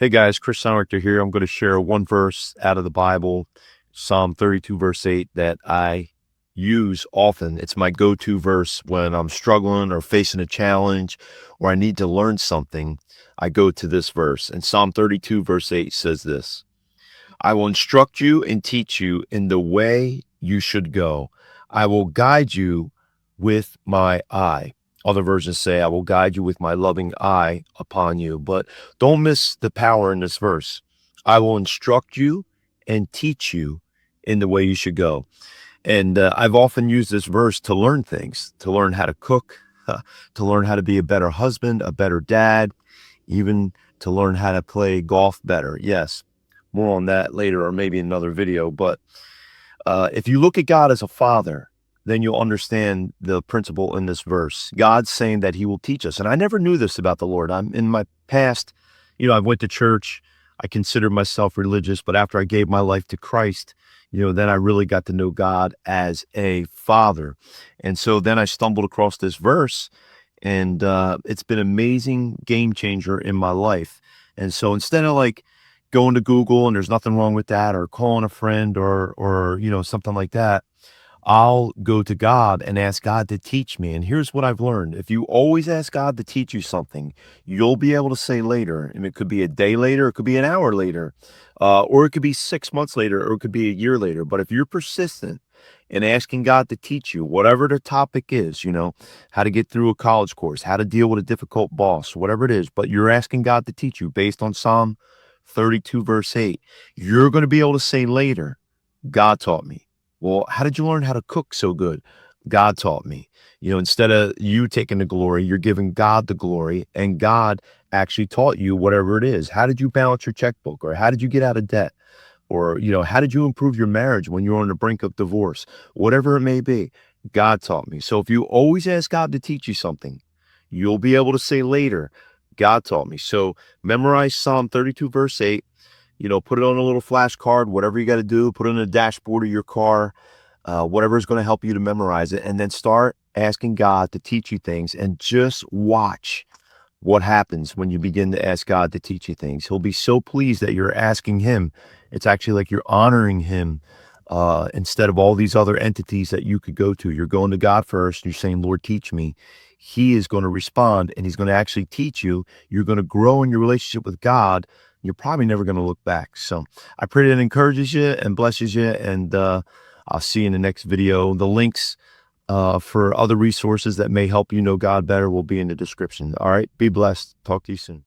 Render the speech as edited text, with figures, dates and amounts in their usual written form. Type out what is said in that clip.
Hey guys, Chris Sonrichter here. I'm going to share one verse out of the Bible, Psalm 32, verse 8, that I use often. It's my go-to verse when I'm struggling or facing a challenge or I need to learn something. I go to this verse. And Psalm 32, verse 8 says this: I will instruct you and teach you in the way you should go. I will guide you with my eye. Other versions say, I will guide you with my loving eye upon you. But don't miss the power in this verse. I will instruct you and teach you in the way you should go. And I've often used this verse to learn things, to learn how to cook, to learn how to be a better husband, a better dad, even to learn how to play golf better. Yes, more on that later or maybe another video. But if you look at God as a father, then you'll understand the principle in this verse. God's saying that he will teach us. And I never knew this about the Lord. I'm in my past, I went to church. I considered myself religious, but after I gave my life to Christ, then I really got to know God as a father. And so then I stumbled across this verse, and it's been an amazing game changer in my life. And so instead of like going to Google, and there's nothing wrong with that, or calling a friend or something like that, I'll go to God and ask God to teach me. And here's what I've learned. If you always ask God to teach you something, you'll be able to say later, and it could be a day later, it could be an hour later, or it could be 6 months later, or it could be a year later. But if you're persistent in asking God to teach you, whatever the topic is, how to get through a college course, how to deal with a difficult boss, whatever it is, but you're asking God to teach you based on Psalm 32, verse 8, you're going to be able to say later, God taught me. Well, how did you learn how to cook so good? God taught me. Instead of you taking the glory, you're giving God the glory, and God actually taught you whatever it is. How did you balance your checkbook? Or how did you get out of debt? Or, how did you improve your marriage when you were on the brink of divorce? Whatever it may be, God taught me. So if you always ask God to teach you something, you'll be able to say later, God taught me. So memorize Psalm 32, verse 8. Put it on a little flashcard, whatever you got to do, put it on the dashboard of your car, whatever is going to help you to memorize it. And then start asking God to teach you things, and just watch what happens when you begin to ask God to teach you things. He'll be so pleased that you're asking him. It's actually like you're honoring him instead of all these other entities that you could go to. You're going to God first. You're saying, Lord, teach me. He is going to respond, and he's going to actually teach you. You're going to grow in your relationship with God. You're probably never going to look back. So I pray that it encourages you and blesses you. And I'll see you in the next video. The links for other resources that may help you know God better will be in the description. All right. Be blessed. Talk to you soon.